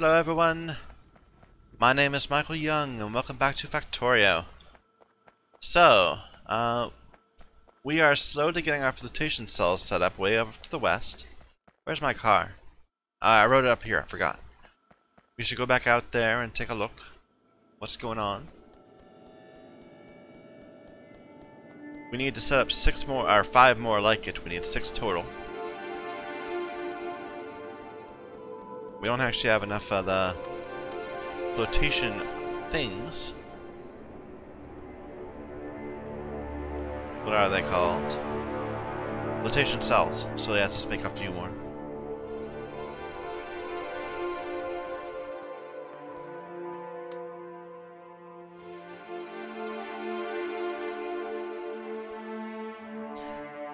Hello everyone, my name is Michael Young and welcome back to Factorio. So, we are slowly getting our flotation cells set up way over to the west. Where's my car? I wrote it up here, I forgot. We should go back out there and take a look. What's going on? We need to set up 6 more, or 5 more like it. We need 6 total. We don't actually have enough of the flotation things. What are they called? Flotation cells. So yeah, let's just make a few more.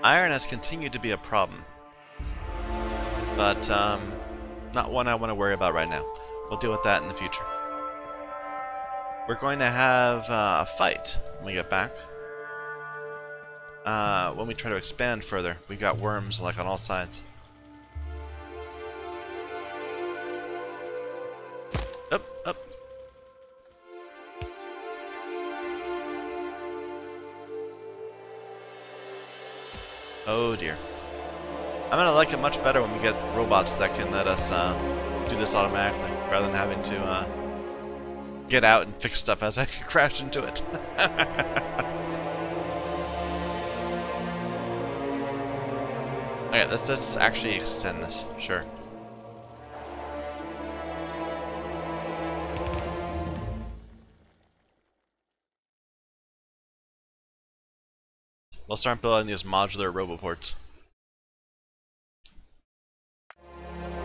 Iron has continued to be a problem, but not one I want to worry about right now. We'll deal with that in the future. We're going to have a fight when we get back. When we try to expand further, we've got worms like on all sides. Up, up. Oh dear. I'm gonna like it much better when we get robots that can let us do this automatically, rather than having to get out and fix stuff as I crash into it. Okay, let's actually extend this, sure. We'll start building these modular roboports.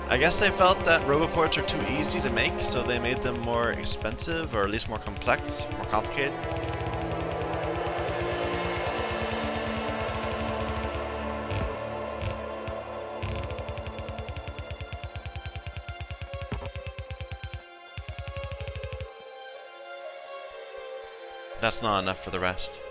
I guess they felt that roboports are too easy to make, so they made them more expensive, or at least more complex, more complicated. That's not enough for the rest.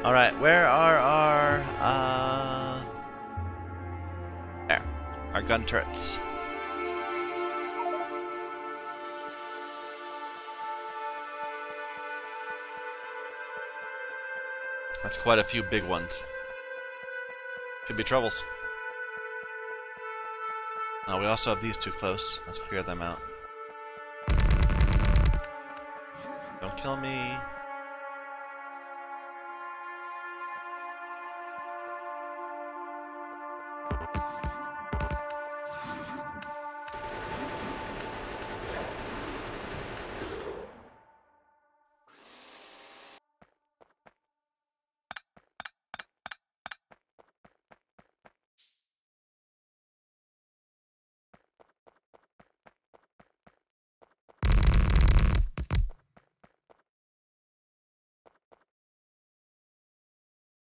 Alright, where are our, there, our gun turrets. That's quite a few big ones. Could be troubles. Now we also have these two close. Let's clear them out. Don't kill me.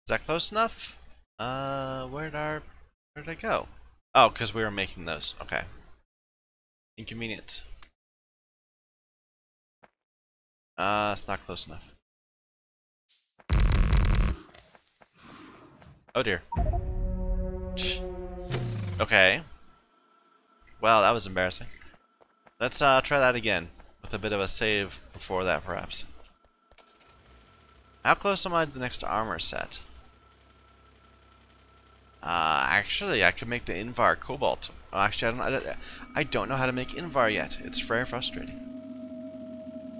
Is that close enough? Where'd I go? Oh, because we were making those. Okay. Inconvenient. It's not close enough. Oh dear. Okay. Well, that was embarrassing. Let's try that again with a bit of a save before that, perhaps. How close am I to the next armor set? Actually, I could make the Invar Cobalt. Oh, actually, I don't know how to make Invar yet. It's very frustrating.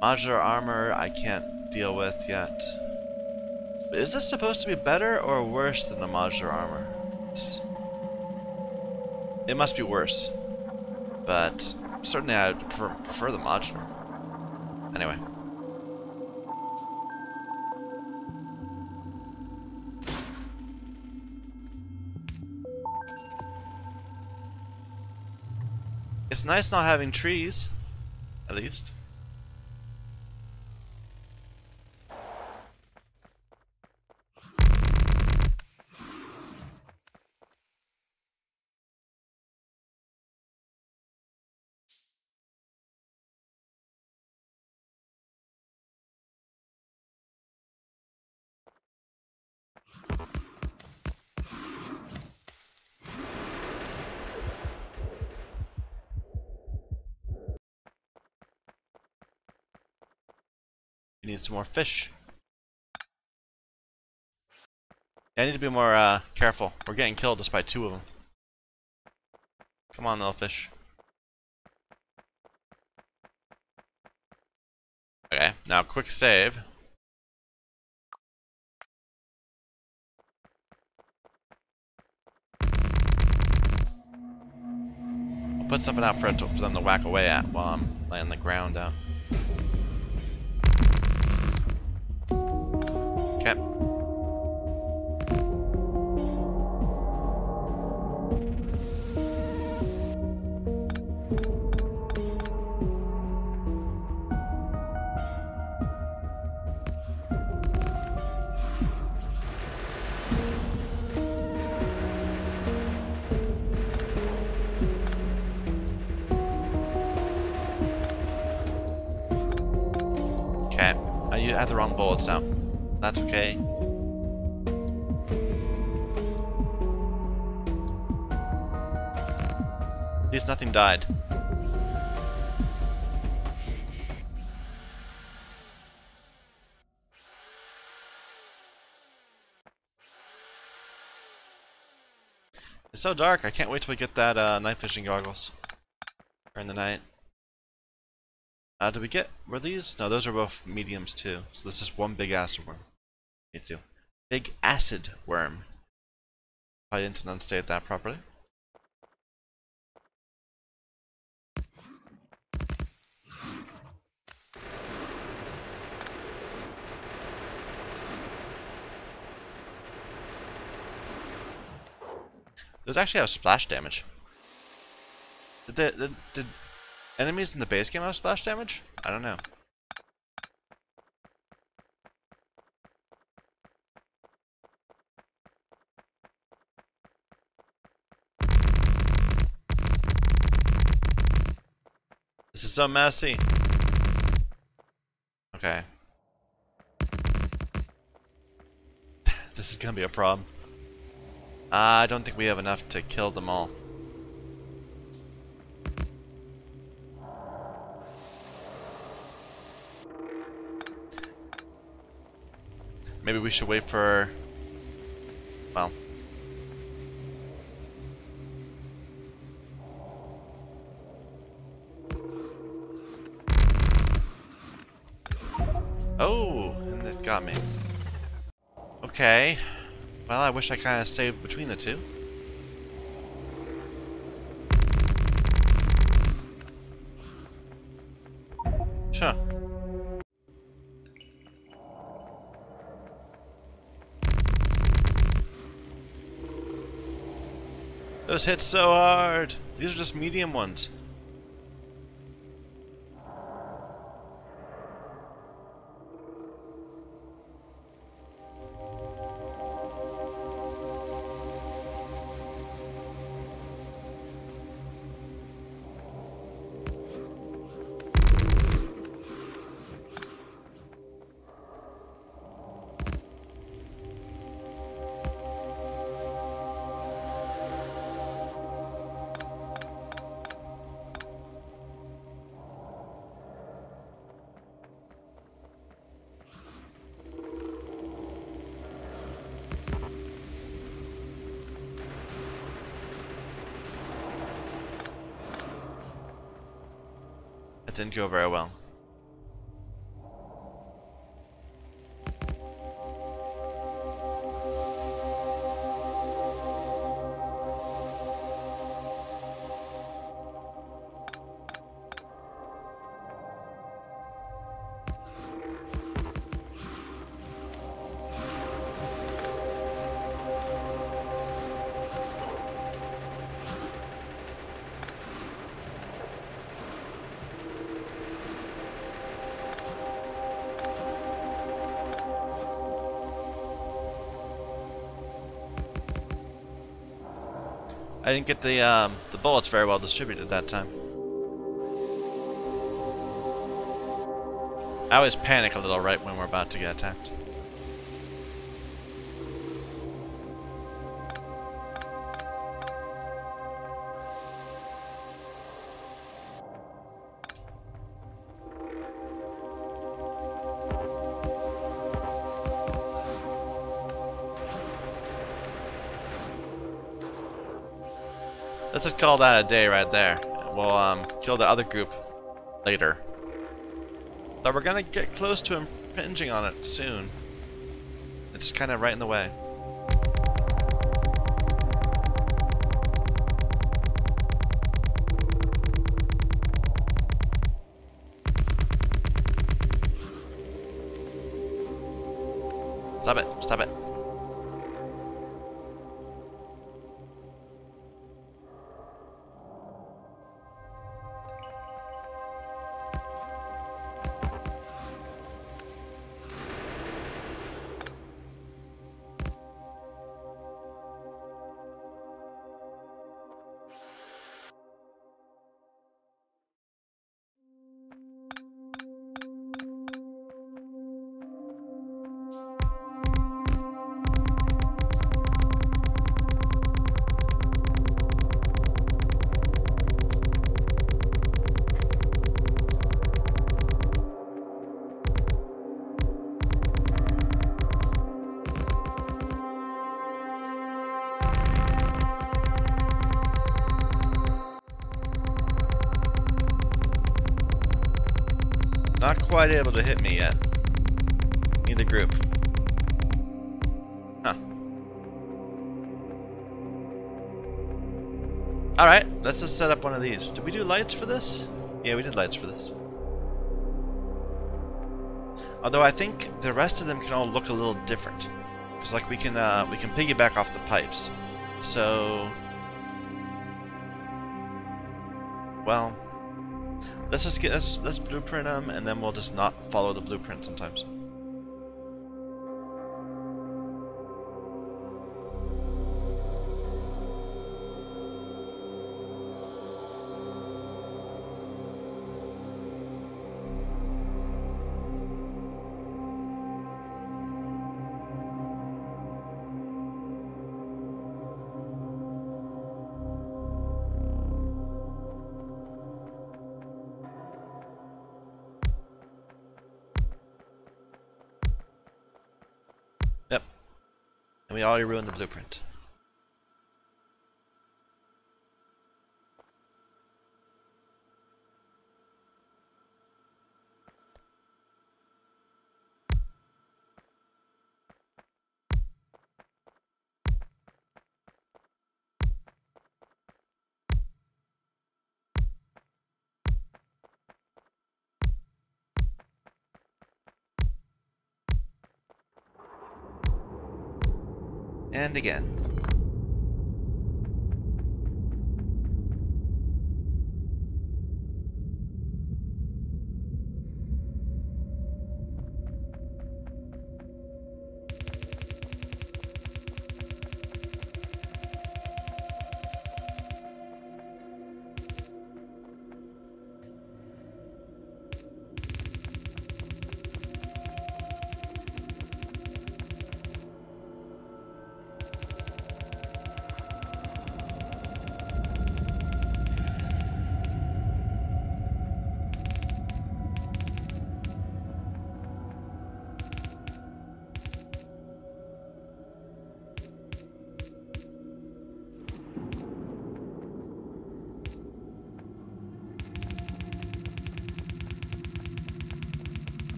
Modular armor, I can't deal with yet. But is this supposed to be better or worse than the modular armor? It must be worse. But certainly I'd prefer the modular. Anyway. It's nice not having trees, at least. We need some more fish. Yeah, I need to be more careful. We're getting killed just by 2 of them. Come on, little fish. Okay, now quick save. I'll put something out for them to whack away at while I'm laying the ground out. Okay. Okay. I had the wrong bullets now. That's okay. At least nothing died. It's so dark, I can't wait till we get that night fishing goggles. During the night. Did we get, were these? No, those are both mediums too. So this is one big acid worm. Need to do. Big acid worm. I didn't enunciate that properly. Those actually have splash damage. Did enemies in the base game have splash damage? I don't know. This is so messy. Okay. This is gonna be a problem. I don't think we have enough to kill them all. Maybe we should wait for... well... oh! And it got me. Okay. Well, I wish I kind of saved between the two. Sure. Those hit so hard! These are just medium ones. That didn't go very well. I didn't get the bullets very well distributed that time. I always panic a little right when we're about to get attacked. let's just call that a day right there. We'll kill the other group later. So we're gonna get close to impinging on it soon. It's kind of right in the way. Stop it, stop it. Not quite able to hit me yet. Neither group. Huh. Alright, let's just set up one of these. Did we do lights for this? Yeah, we did lights for this. Although I think the rest of them can all look a little different. Because like we can piggyback off the pipes. So well, let's just let's blueprint them, and then we'll just not follow the blueprint sometimes. Yep. And we already ruined the blueprint. And again.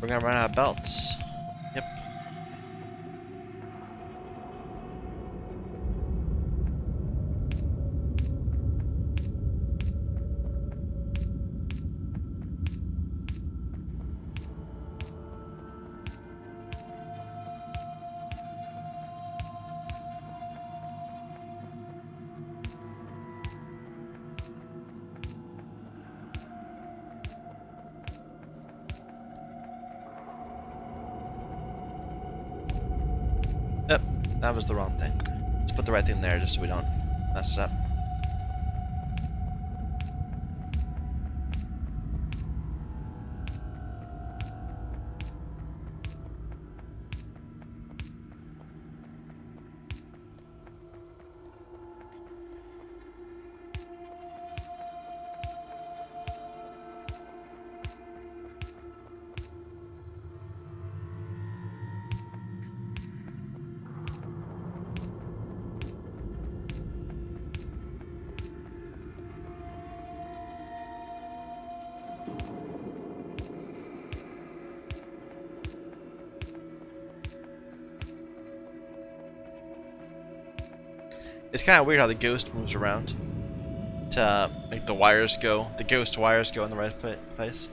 We're gonna run out of belts. Yep. Yep, that was the wrong thing. Let's put the right thing there just so we don't mess it up. It's kind of weird how the ghost moves around to make the wires go, the ghost wires go in the right place.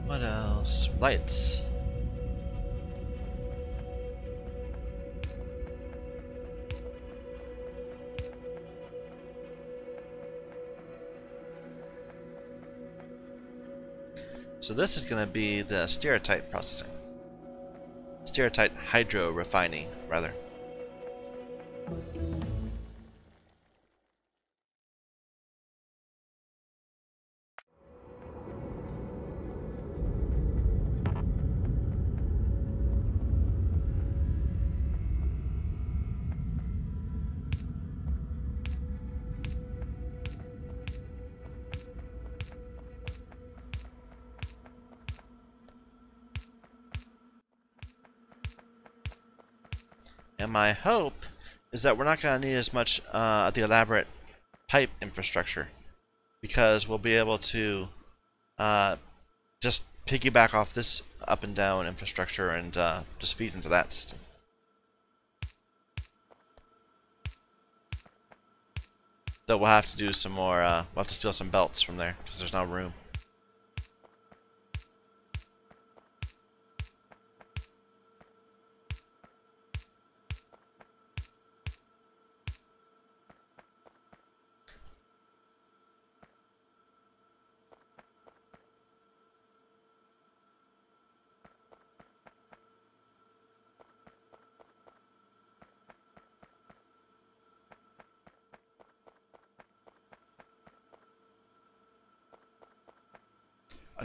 What else? Lights. So this is going to be the stereotype processing. Stereotype hydro refining, rather. And my hope is that we're not going to need as much of the elaborate pipe infrastructure, because we'll be able to just piggyback off this up and down infrastructure and just feed into that system. Though we'll have to do some more, we'll have to steal some belts from there because there's no room.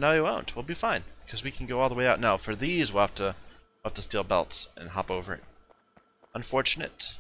No, we won't. We'll be fine because we can go all the way out. Now, for these, we'll have to steal belts and hop over it. Unfortunate.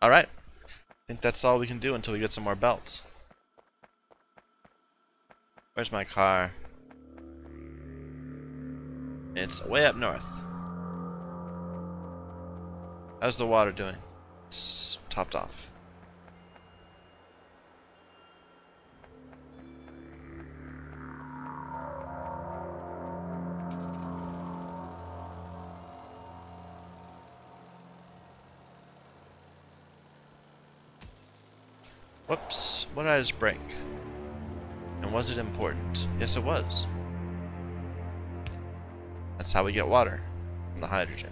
Alright. I think that's all we can do until we get some more belts. Where's my car? It's way up north. How's the water doing? It's topped off. Whoops, what did I just break? And was it important? Yes, it was. That's how we get water from the hydrogen.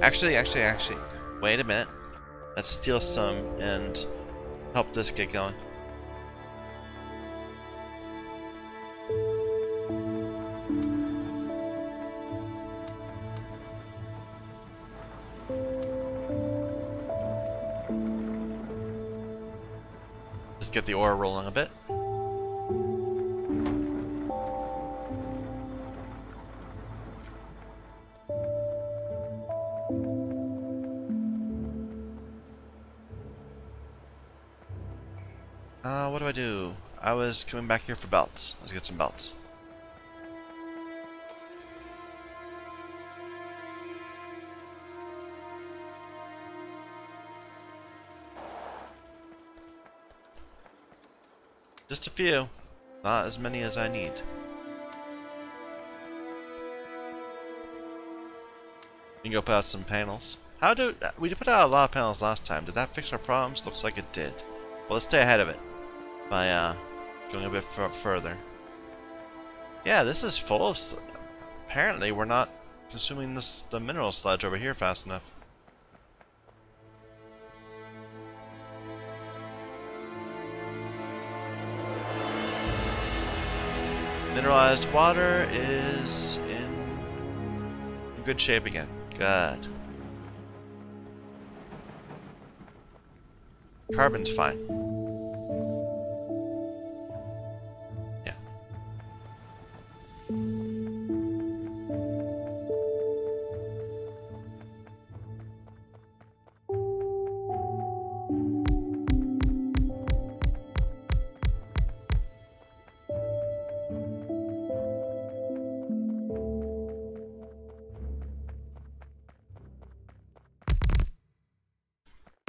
Actually, wait a minute. Let's steal some and help this get going. Let's get the ore rolling a bit. What do I do? I was coming back here for belts. Let's get some belts. Just a few. Not as many as I need. We can go put out some panels. How do we put out a lot of panels last time? Did that fix our problems? Looks like it did. Well, let's stay ahead of it by going a bit further. Yeah, this is full of. Apparently, we're not consuming the mineral sludge over here fast enough. Mineralized water is in good shape again. Good. Carbon's fine. Yeah.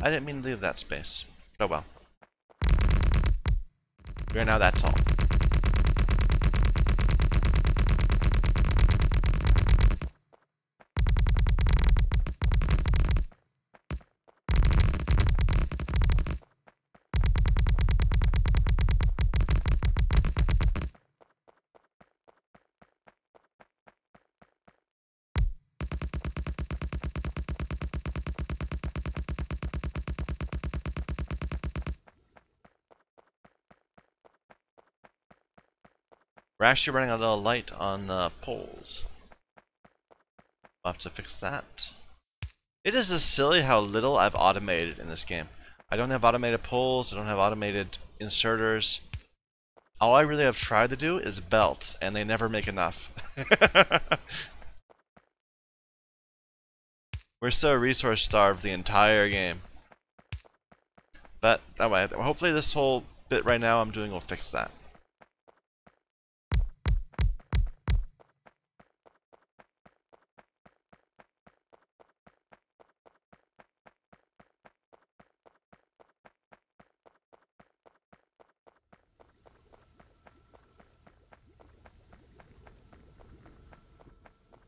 I didn't mean to leave that space. Oh well. We are now that tall. We're actually running a little light on the poles. We'll have to fix that. It is just silly how little I've automated in this game. I don't have automated poles, I don't have automated inserters. All I really have tried to do is belt, and they never make enough. We're so resource starved the entire game. But that way, hopefully this whole bit right now I'm doing will fix that.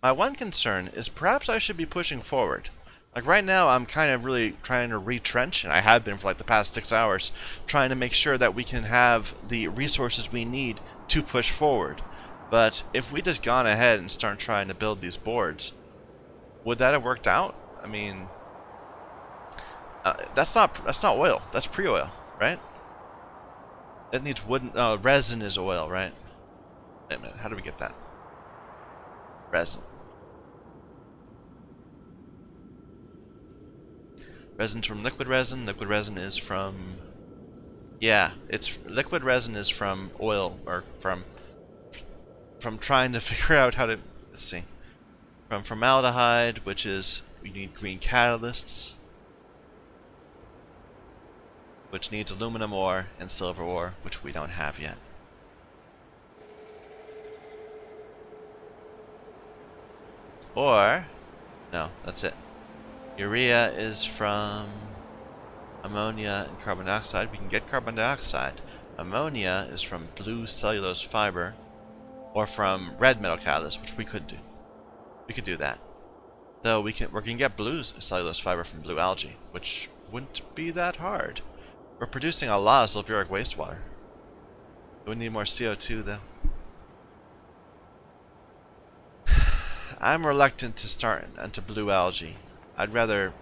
My one concern is perhaps I should be pushing forward. Like right now I'm kind of really trying to retrench, and I have been for like the past 6 hours, trying to make sure that we can have the resources we need to push forward. But if we just gone ahead and start trying to build these boards, would that have worked out? I mean, that's not oil, that's pre-oil, right? It needs wooden, resin is oil, right? Wait a minute, how do we get that? Resin. Resin's from liquid resin. Liquid resin is from... Yeah, it's liquid resin is from oil, or from trying to figure out how to... Let's see. From formaldehyde, which is... We need green catalysts, which needs aluminum ore and silver ore, which we don't have yet. Or... No, that's it. Urea is from ammonia and carbon dioxide. We can get carbon dioxide. Ammonia is from blue cellulose fiber, or from red metal catalyst, which we could do. We could do that. Though we can get blue cellulose fiber from blue algae, which wouldn't be that hard. We're producing a lot of sulfuric wastewater. We need more CO2 though. I'm reluctant to start into blue algae. I'd rather...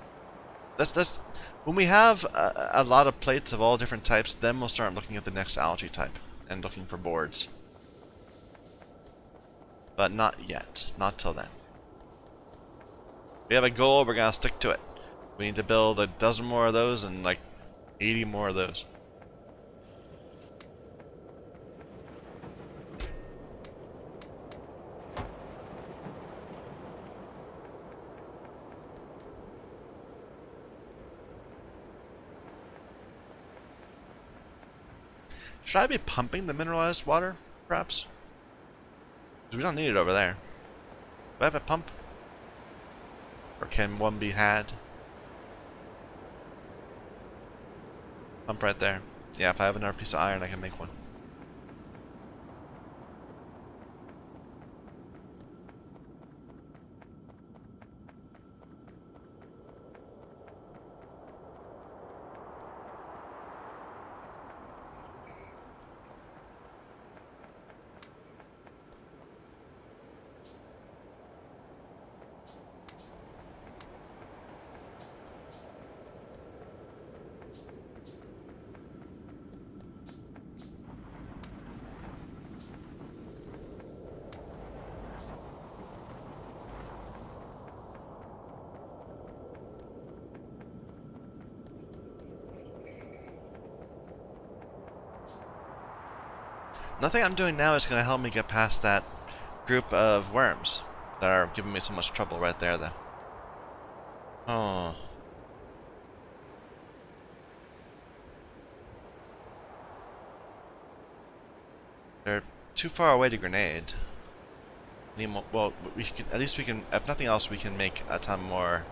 Let's when we have a lot of plates of all different types, then we'll start looking at the next algae type and looking for boards. But not yet. Not till then. We have a goal, we're gonna stick to it. We need to build a dozen more of those and like 80 more of those. Should I be pumping the mineralized water, perhaps? Because we don't need it over there. Do I have a pump? Or can one be had? Pump right there. Yeah, if I have another piece of iron, I can make one. Nothing I'm doing now is going to help me get past that group of worms that are giving me so much trouble right there, though. Oh. They're too far away to grenade. Need more, well, we can, at least we can, if nothing else, we can make a ton more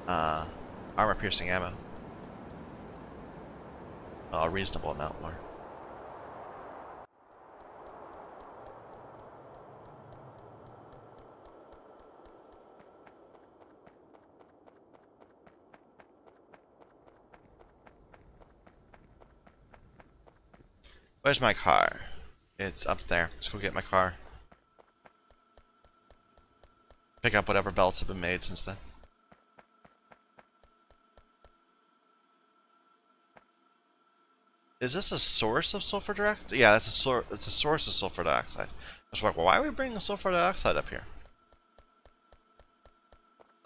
armor-piercing ammo. Well, a reasonable amount more. Where's my car? It's up there. Let's go get my car. Pick up whatever belts have been made since then. Is this a source of sulfur dioxide? Yeah, it's a source of sulfur dioxide. I was like, well, why are we bringing sulfur dioxide up here?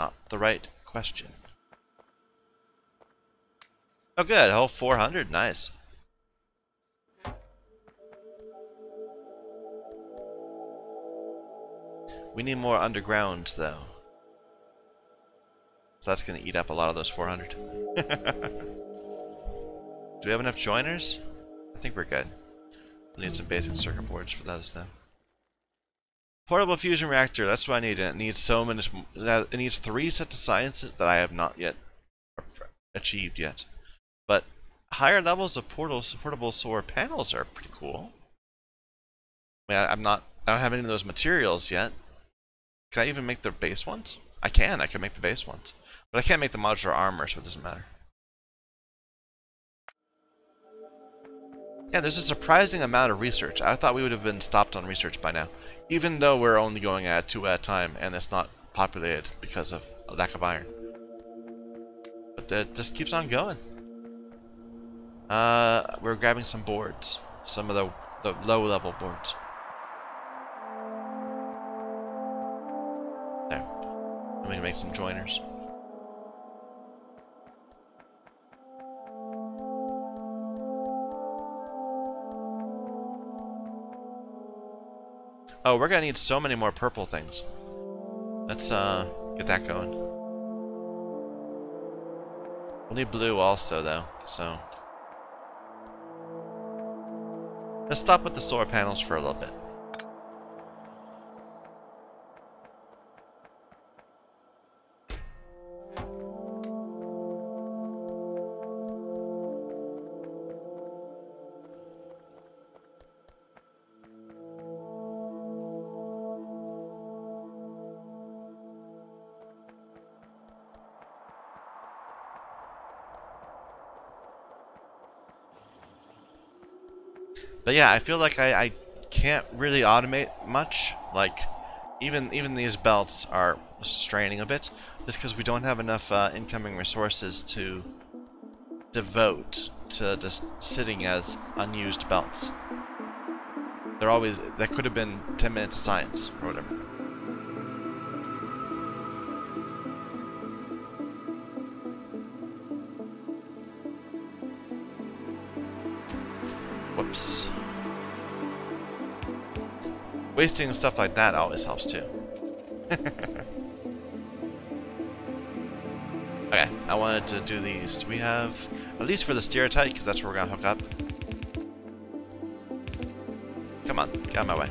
Not the right question. Oh, good. Hull 400. Nice. We need more underground, though. So that's going to eat up a lot of those 400. Do we have enough joiners? I think we're good. We need some basic circuit boards for those, though. Portable fusion reactor. That's what I need. And it needs so many. It needs 3 sets of sciences that I have not yet achieved yet. But higher levels of portable solar panels are pretty cool. I mean, I don't have any of those materials yet. Can I even make the base ones? I can make the base ones. But I can't make the modular armor, so it doesn't matter. Yeah, there's a surprising amount of research. I thought we would have been stopped on research by now. Even though we're only going at 2 at a time, and it's not populated because of a lack of iron. But it just keeps on going. We're grabbing some boards. Some of the low-level boards. There. And we can make some joiners. Oh, we're gonna need so many more purple things. Let's get that going. We'll need blue also, though, so let's stop with the solar panels for a little bit. But yeah, I feel like I can't really automate much. Like, even these belts are straining a bit. Just because we don't have enough incoming resources to devote to just sitting as unused belts. They're always, that could have been 10 minutes of science, or whatever. Whoops. Wasting stuff like that always helps too. Okay, I wanted to do these. Do we have, at least for the stereotype, because that's where we're gonna hook up. Come on, get out of my way.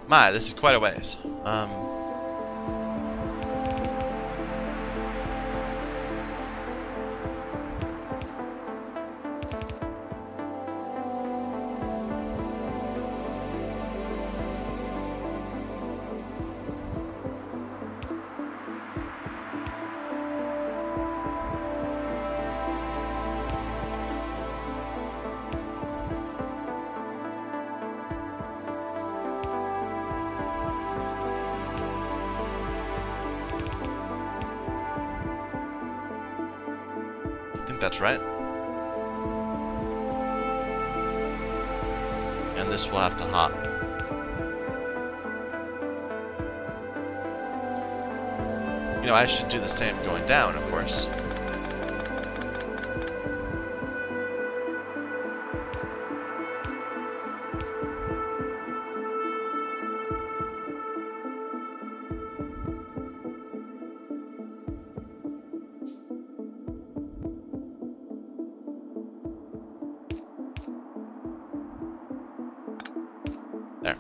My, this is quite a ways. that's right. And this will have to hop. You know, I should do the same going down, of course. There.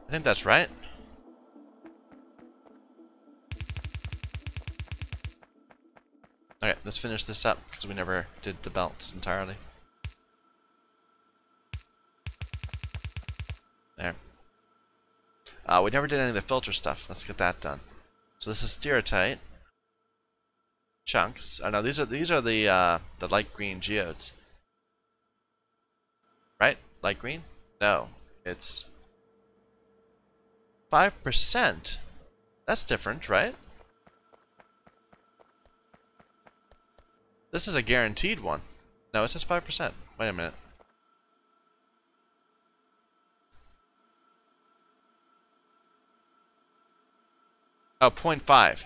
I think that's right. Okay, let's finish this up because we never did the belts entirely. There. We never did any of the filter stuff. Let's get that done. So this is stereotype chunks. Oh no, these are the light green geodes. Right? Light green? No, it's 5%. That's different, right? This is a guaranteed one. No, it says 5%. Wait a minute. Oh, 0.5.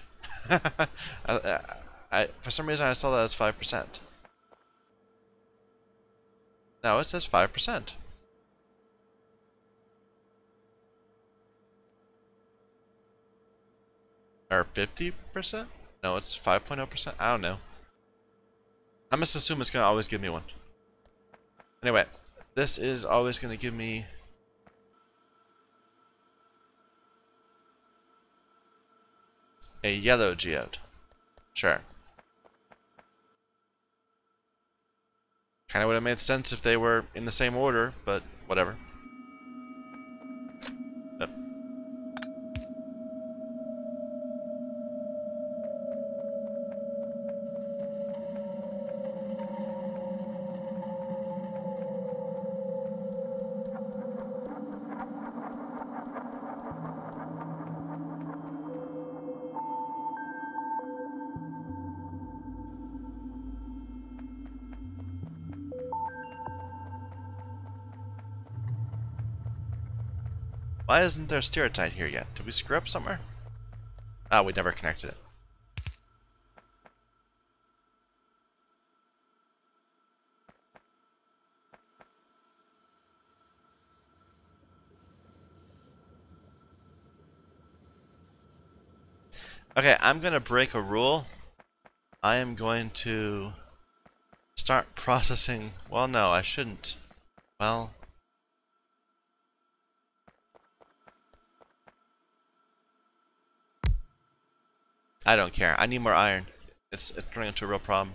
For some reason I saw that as 5%. No, it says 5%. Or 50%? No, it's 5.0%. I don't know. I must assume it's going to always give me one. Anyway, this is always going to give me a yellow geode. Sure. Kind of would have made sense if they were in the same order, but whatever. Yep. Why isn't there stereotype here yet? Did we screw up somewhere? Oh, we never connected it. Okay, I'm going to break a rule. I am going to start processing... Well, no, I shouldn't. Well... I don't care. I need more iron. It's turning into a real problem.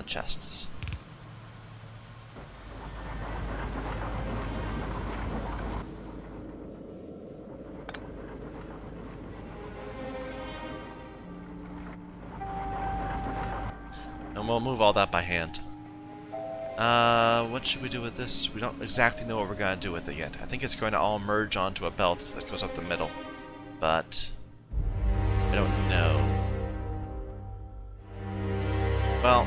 Chests. And we'll move all that by hand. What should we do with this? We don't exactly know what we're going to do with it yet. I think it's going to all merge onto a belt that goes up the middle. But I don't know. Well...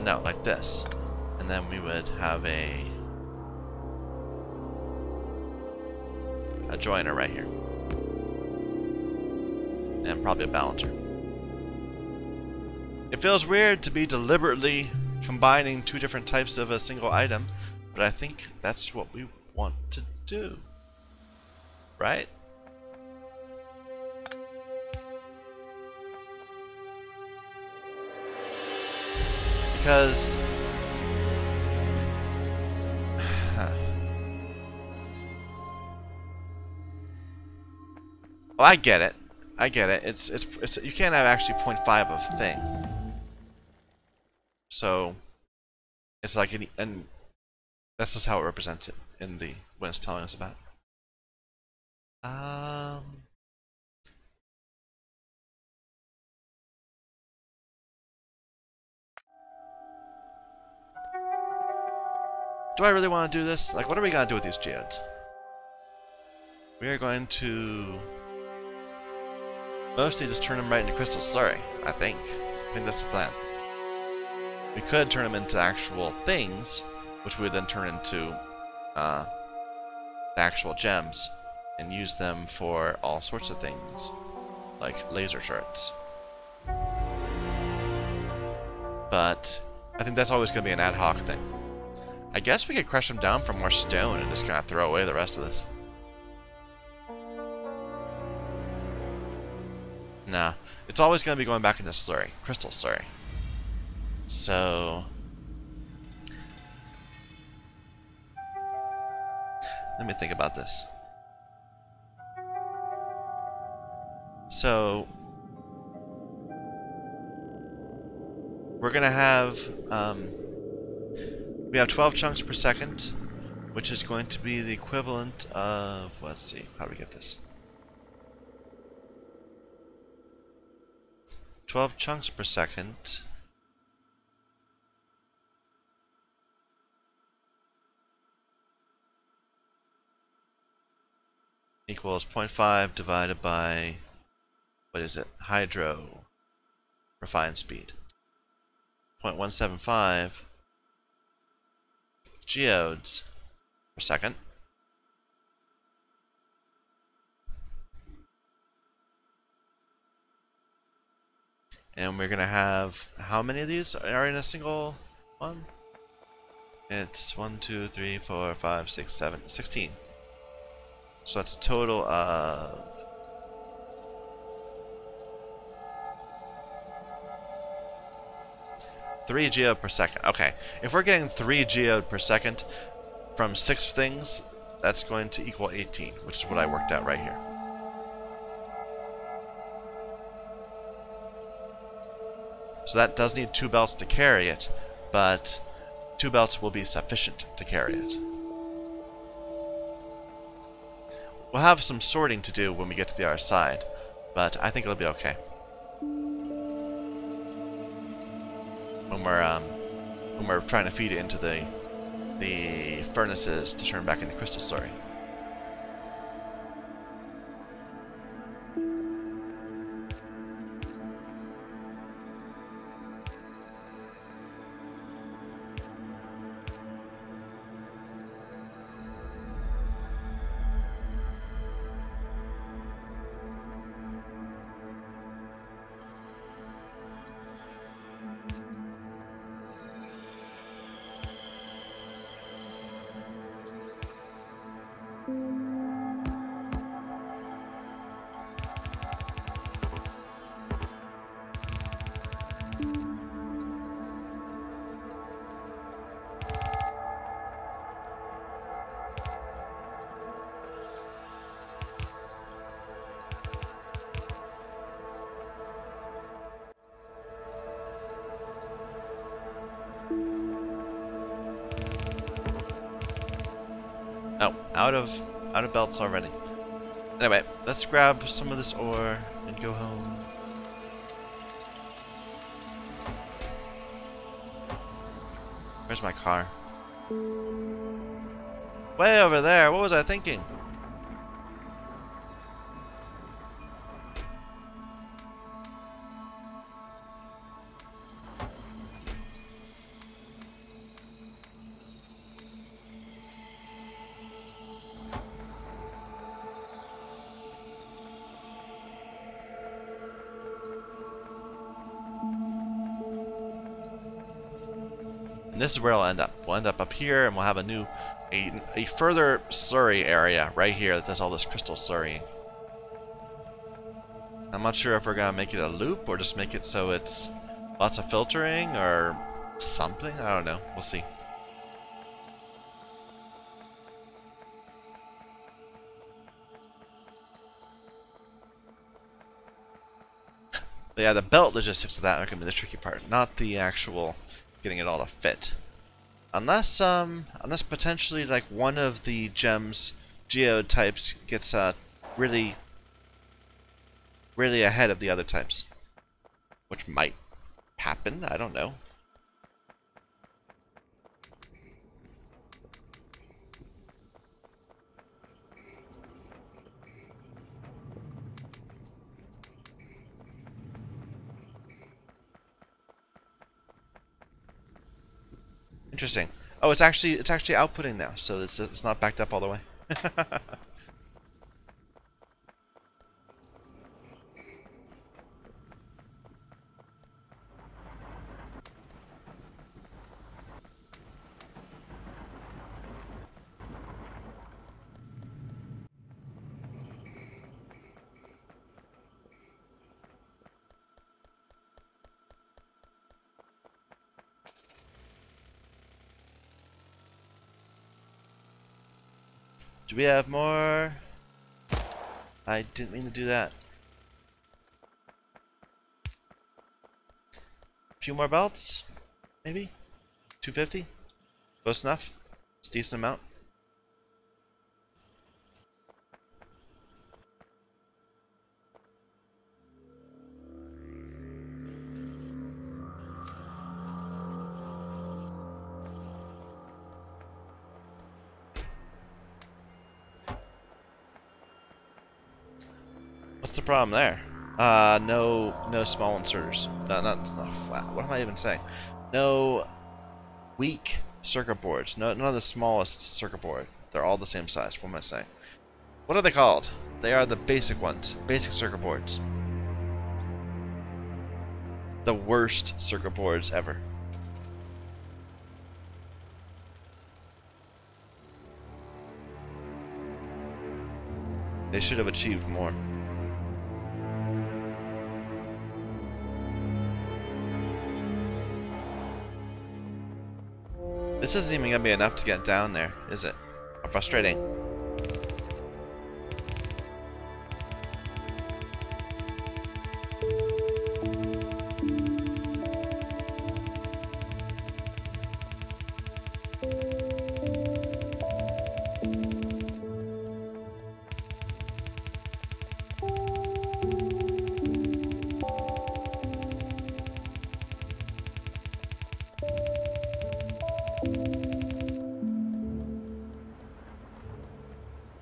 no, like this. And then we would have a joiner right here. And probably a balancer. It feels weird to be deliberately combining two different types of a single item, but I think that's what we want to do. right? Because oh, I get it. I get it. It's you can't have actually 0.5 of thing. So it's like and that's just how it represents it in the when it's telling us about. Do I really want to do this? Like, what are we gonna do with these geodes? We are going to mostly just turn them right into crystal slurry, I think. I think that's the plan. We could turn them into actual things, which we would then turn into the actual gems and use them for all sorts of things, like laser turrets. But I think that's always going to be an ad hoc thing. I guess we could crush them down for more stone and just kind of throw away the rest of this. Nah, it's always going to be going back into slurry, crystal slurry. So let me think about this. So we're gonna have we have 12 chunks per second, which is going to be the equivalent of, let's see, how do we get this? 12 chunks per second equals 0.5 divided by, what is it, hydro refined speed. 0.175 geodes per second. And we're going to have, how many of these are in a single one? It's 1, 2, 3, 4, 5, 6, 7, 16. So that's a total of 3 geode per second. Okay, if we're getting 3 geode per second from 6 things, that's going to equal 18, which is what I worked out right here. So that does need 2 belts to carry it, but 2 belts will be sufficient to carry it. We'll have some sorting to do when we get to the other side, but I think it'll be okay. When we're trying to feed it into the furnaces to turn back into crystal slurry. Oh, out of belts already. Anyway, let's grab some of this ore and go home. Where's my car? Way over there. What was I thinking? And this is where it'll end up. We'll end up here, and we'll have a further slurry area right here that does all this crystal slurry. I'm not sure if we're gonna make it a loop or just make it so it's lots of filtering or something. I don't know. We'll see. But yeah, the belt logistics of that are gonna be the tricky part, not the actual getting it all to fit. Unless potentially like one of the gems geode types gets really ahead of the other types, which might happen. I don't know. Interesting. Oh, it's actually outputting now, so it's not backed up all the way. Do we have more? I didn't mean to do that. A few more belts? Maybe? 250? Close enough? It's a decent amount. What's the problem there? No small inserters. Wow, what am I even saying? No weak circuit boards. None of the smallest circuit board. They're all the same size. What am I saying? What are they called? They are the basic ones. Basic circuit boards. The worst circuit boards ever. They should have achieved more. This isn't even gonna be enough to get down there, is it? How frustrating.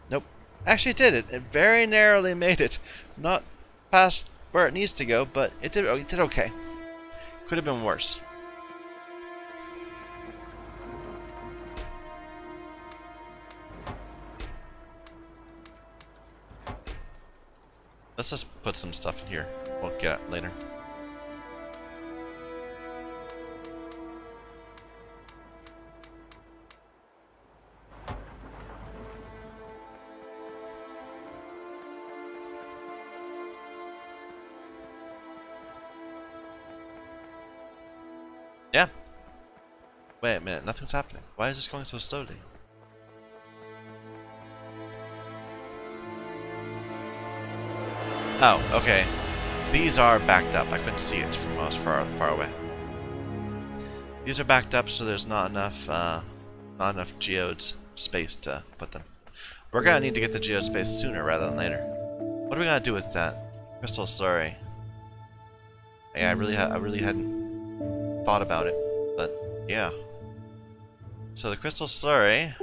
Nope. Actually, it did it. It very narrowly made it. Not past where it needs to go, but it did okay. Could have been worse. Let's just put some stuff in here. We'll get it later. Yeah. Wait a minute, nothing's happening. Why is this going so slowly? Oh, okay. These are backed up. I couldn't see it from I was far away. These are backed up, so there's not enough geodes space to put them. We're gonna need to get the geode space sooner rather than later. What are we gonna do with that crystal slurry? Yeah, I really hadn't thought about it, but yeah. So the crystal slurry,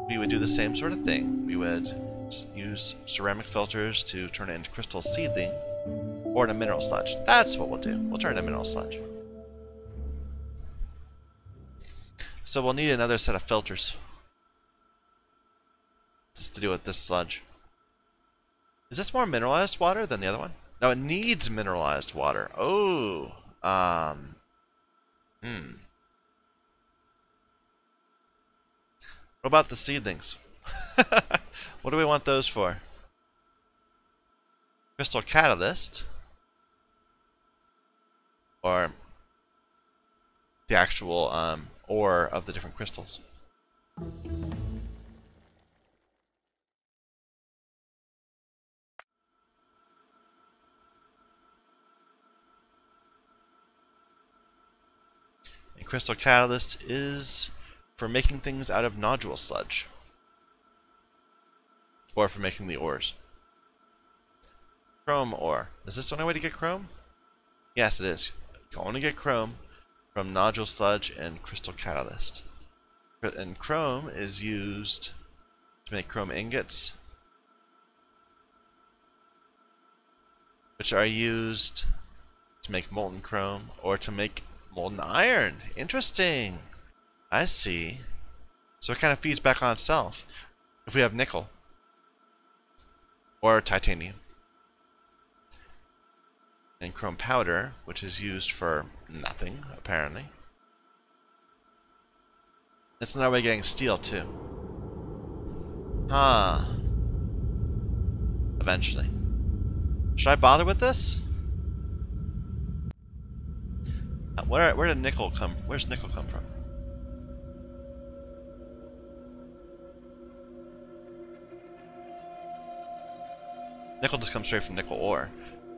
we would do the same sort of thing. We would use ceramic filters to turn it into crystal seedling or into mineral sludge. That's what we'll do. We'll turn it into mineral sludge. So we'll need another set of filters just to do with this sludge. Is this more mineralized water than the other one? No, it needs mineralized water. Oh. What about the seedlings? What do we want those for? Crystal catalyst? Or the actual ore of the different crystals? A crystal catalyst is for making things out of nodule sludge. Or for making the ores. Chrome ore. Is this the only way to get chrome? Yes, it is. You can only get chrome from nodule sludge and crystal catalyst. And chrome is used to make chrome ingots, which are used to make molten chrome or to make molten iron. Interesting. I see. So it kind of feeds back on itself. If we have nickel or titanium. And chrome powder, which is used for nothing, apparently. It's another way of getting steel, too. Huh. Eventually. Should I bother with this? Where did nickel come? Where's nickel come from? Nickel just comes straight from nickel ore.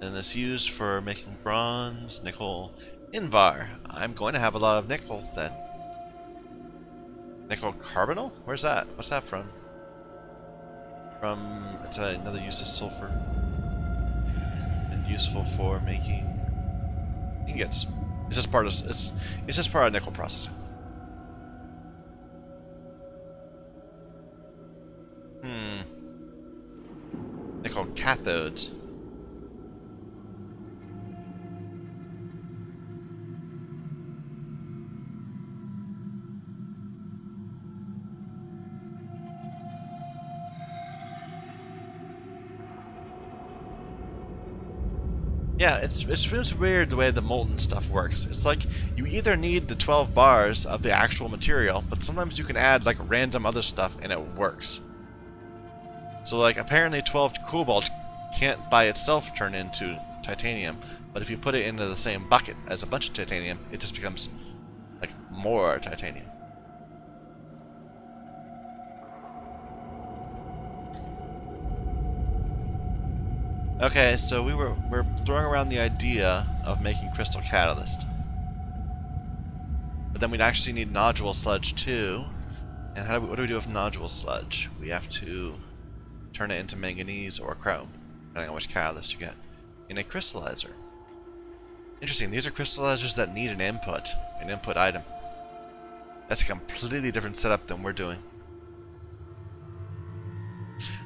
And it's used for making bronze, nickel, invar. I'm going to have a lot of nickel then. Nickel carbonyl? Where's that? What's that from? It's another use of sulfur. And useful for making ingots. It's just part of nickel processing. Nickel cathodes. Yeah, it's really weird the way the molten stuff works. It's like you either need the 12 bars of the actual material, but sometimes you can add like random other stuff and it works. So like apparently 12 cobalt can't by itself turn into titanium, but if you put it into the same bucket as a bunch of titanium, it just becomes like more titanium. Okay, so we're throwing around the idea of making crystal catalyst. But then we'd actually need nodule sludge too. And what do we do with nodule sludge? We have to turn it into manganese or chrome, depending on which catalyst you get, in a crystallizer. Interesting, these are crystallizers that need an input item. That's a completely different setup than we're doing.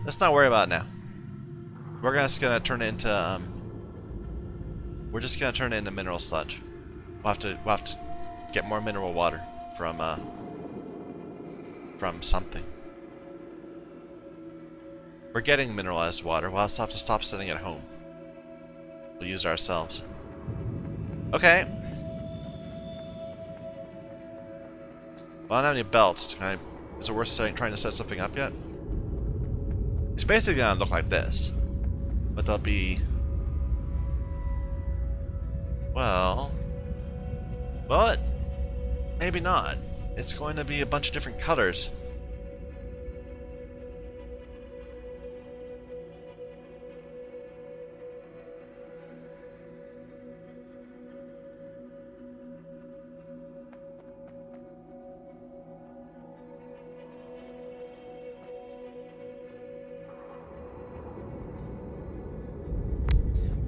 Let's not worry about it now. We're just gonna turn it into mineral sludge. We'll have to get more mineral water from something. We're getting mineralized water. We'll also have to stop sitting at home. We'll use it ourselves. Okay. Well, I don't have any belts. Is it worth trying to set something up yet? It's basically gonna look like this. But they'll be... Well, maybe not. It's going to be a bunch of different colors.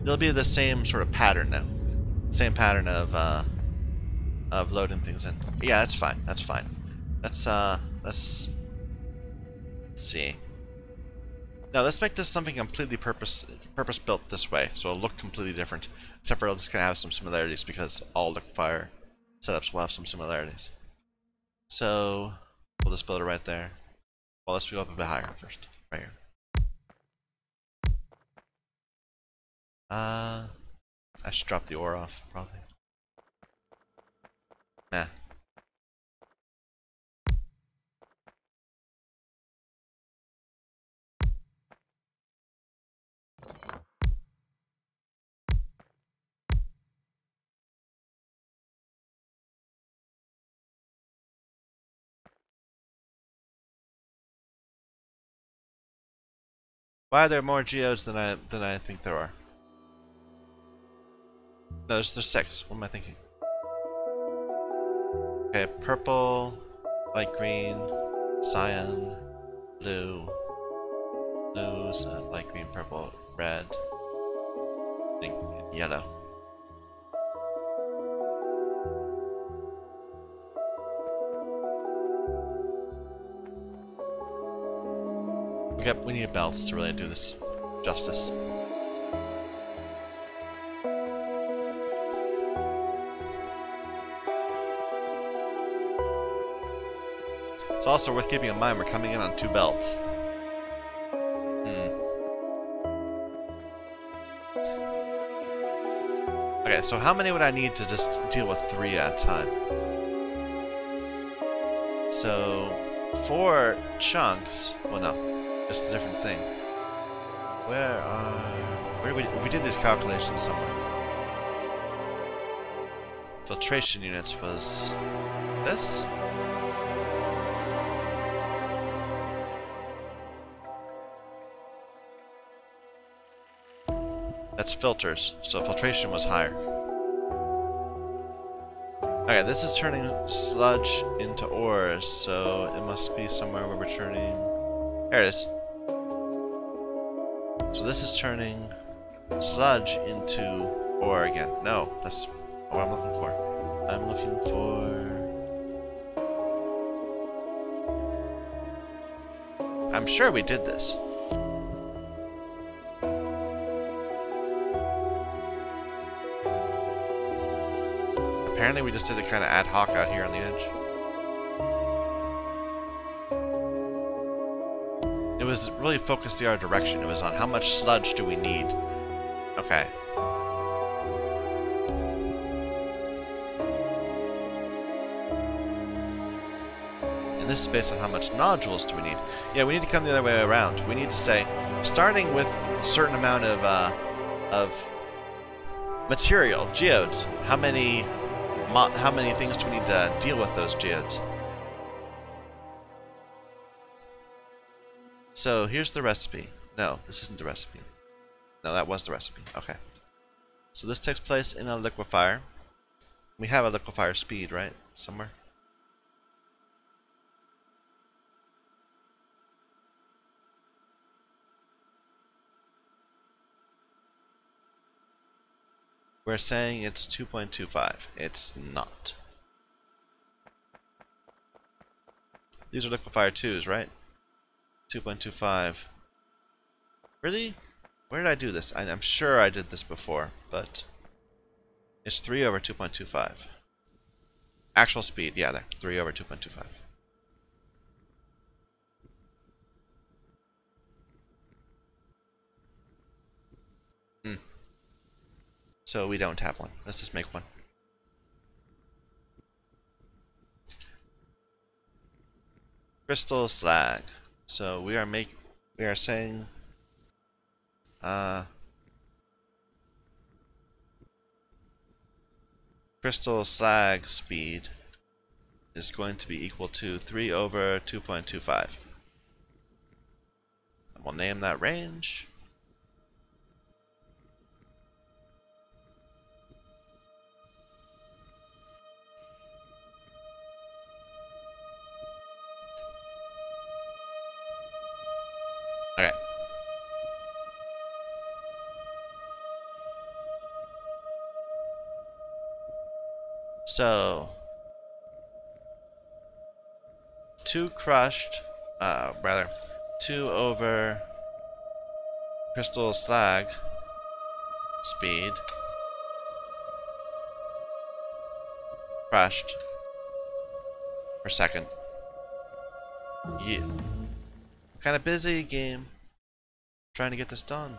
It'll be the same sort of pattern now. Same pattern of loading things in. Yeah, that's fine. That's fine. Let's see. Now let's make this something completely purpose built this way, so it'll look completely different. Except for it's gonna have some similarities because all liquefier setups will have some similarities. So we'll just build it right there. Well, let's go up a bit higher first, right here. I should drop the ore off, probably. Nah. Why are there more geodes than I think there are? No, there's 6. What am I thinking? Okay, purple, light green, cyan, blue, blues, light green, purple, red, and yellow. Yep, we need belts to really do this justice. It's also worth keeping in mind we're coming in on 2 belts. Okay, so how many would I need to just deal with 3 at a time? So 4 chunks. Well, no, it's a different thing. Where we did these calculations somewhere. Filtration units was this. That's filters, so filtration was higher. Okay, this is turning sludge into ores, so it must be somewhere where we're turning... There it is. So this is turning sludge into ore again. No, that's what I'm looking for. I'm looking for... I'm sure we did this. Apparently we just did it kind of ad hoc out here on the edge. It was really focused the other direction. It was on how much sludge do we need. Okay. And this is based on how much nodules do we need. Yeah, we need to come the other way around. We need to say, starting with a certain amount of material, geodes, how many things do we need to deal with those geodes? So here's the recipe. No, this isn't the recipe. No, that was the recipe. Okay. So this takes place in a liquefier. We have a liquefier speed, right? Somewhere. We're saying it's 2.25. It's not. These are liquefier 2s, right? 2.25. Really? Where did I do this? I'm sure I did this before, but it's 3 over 2.25. Actual speed, yeah, there. 3 over 2.25. So we don't have one. Let's just make one. Crystal slag. So we are saying crystal slag speed is going to be equal to 3 over 2.25. And we'll name that range. Okay. So 2 crushed, 2 over crystal slag speed crushed per second. Yeah. Kind of busy game. Trying to get this done.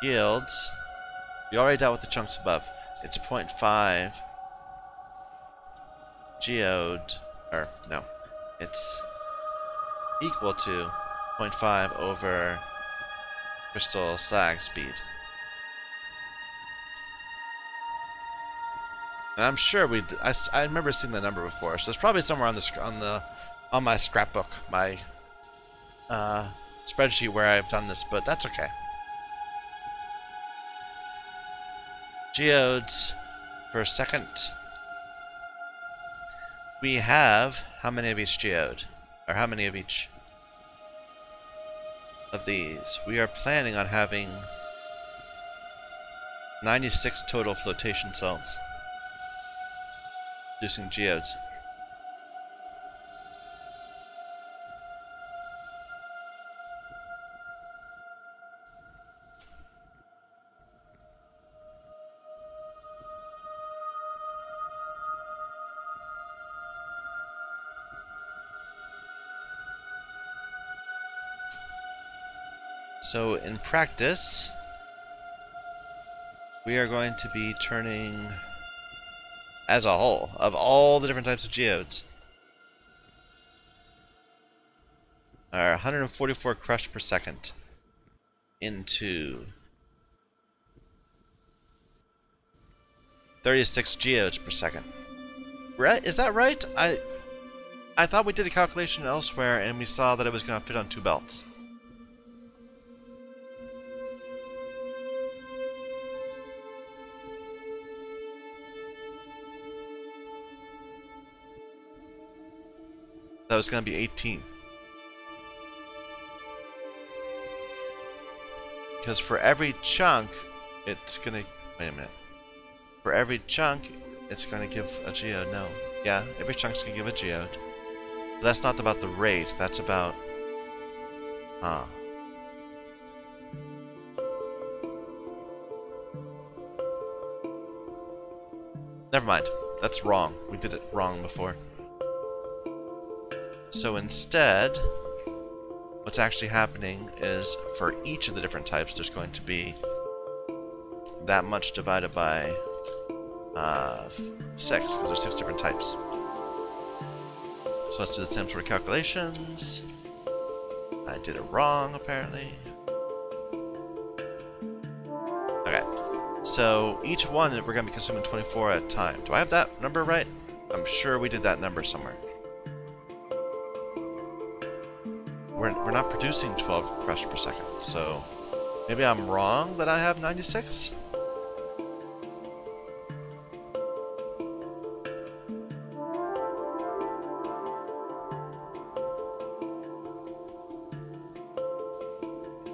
Yields. We already dealt with the chunks above. It's 0.5 geode, or no, it's equal to 0.5 over crystal slag speed. And I'm sure I remember seeing the number before, so it's probably somewhere on my scrapbook, my spreadsheet where I've done this, but that's okay. Geodes per second. We have how many of each geode? Or how many of each of these? We are planning on having 96 total flotation cells producing geodes. So in practice, we are going to be turning, as a whole, of all the different types of geodes, our 144 crushed per second into 36 geodes per second. Right? Is that right? I thought we did a calculation elsewhere and we saw that it was going to fit on 2 belts. That was going to be 18. Because for every chunk, it's going to... Wait a minute. For every chunk, it's going to give a geode. No. Yeah, every chunk's going to give a geode. But that's not about the rate. That's about... Never mind. That's wrong. We did it wrong before. So instead, what's actually happening is for each of the different types, there's going to be that much divided by 6, because there's 6 different types. So let's do the same sort of calculations. I did it wrong, apparently. Okay, so each one we're going to be consuming 24 at a time. Do I have that number right? I'm sure we did that number somewhere. We're not producing 12 crushed per second, so maybe I'm wrong that I have 96?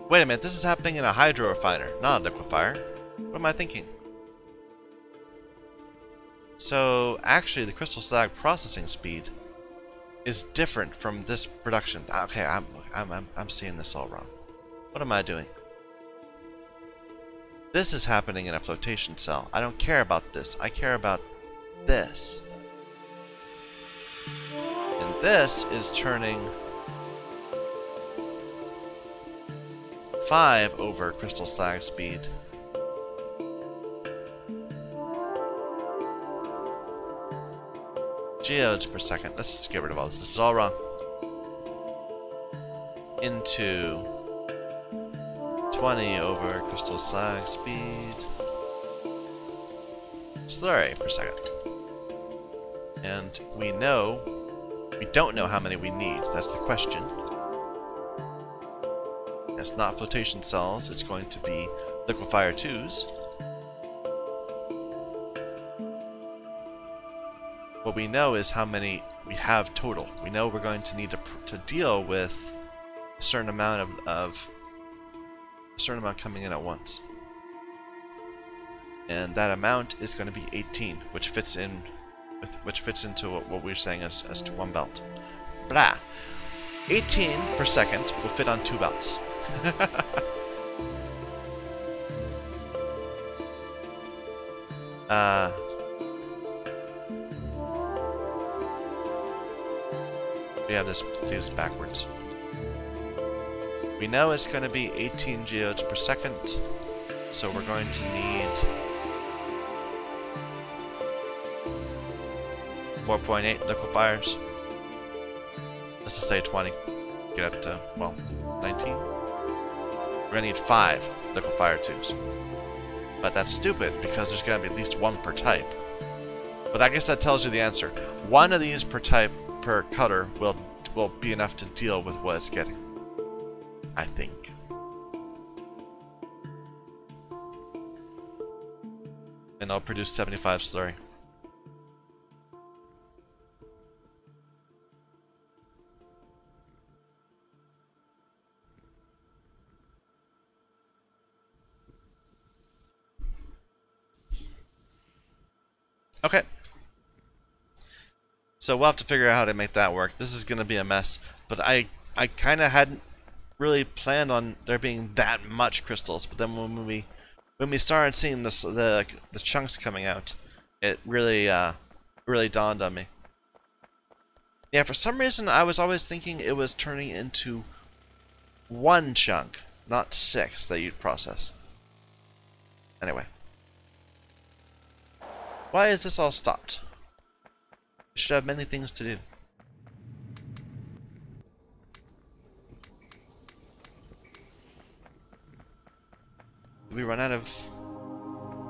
Wait a minute, this is happening in a hydro refiner, not a liquefier. What am I thinking? So actually the crystal slag processing speed is different from this production. Okay, I'm seeing this all wrong. What am I doing? This is happening in a flotation cell. I don't care about this. I care about this. And this is turning 5 over crystal slag speed. Geodes per second. Let's just get rid of all this. This is all wrong. Into 20 over crystal slag speed. Slurry per second. And we don't know how many we need. That's the question. It's not flotation cells. It's going to be liquefier 2s. What we know is how many we have total. We know we're going to need to deal with a certain amount coming in at once, and that amount is going to be 18, which fits into what we're saying as to 1 belt. Blah. 18 per second will fit on 2 belts. We have these backwards. We know it's going to be 18 geodes per second, so we're going to need 4.8 liquefiers. Let's just say 20. Get up to, well, 19. We're going to need 5 liquefier 2s. But that's stupid, because there's going to be at least 1 per type. But I guess that tells you the answer. 1 of these per type, per cutter, will be enough to deal with what it's getting. I think. And I'll produce 75 slurry. Okay. So we'll have to figure out how to make that work. This is going to be a mess, but I kind of hadn't really planned on there being that much crystals. But then when we started seeing this, the chunks coming out, it really really dawned on me. Yeah, for some reason I was always thinking it was turning into one chunk, not 6 that you'd process. Anyway. Why is this all stopped? We should have many things to do. Did we run out of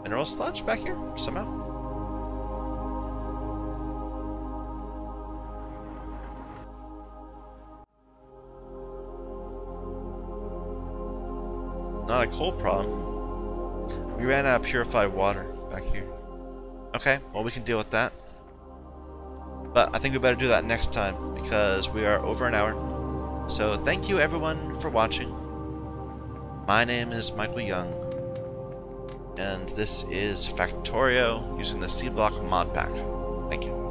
mineral sludge back here somehow? Not a coal problem. We ran out of purified water back here. Okay, well we can deal with that. But I think we better do that next time because we are over an hour. So thank you everyone for watching. My name is Michael Young, and this is Factorio using the Sea Block Modpack. Thank you.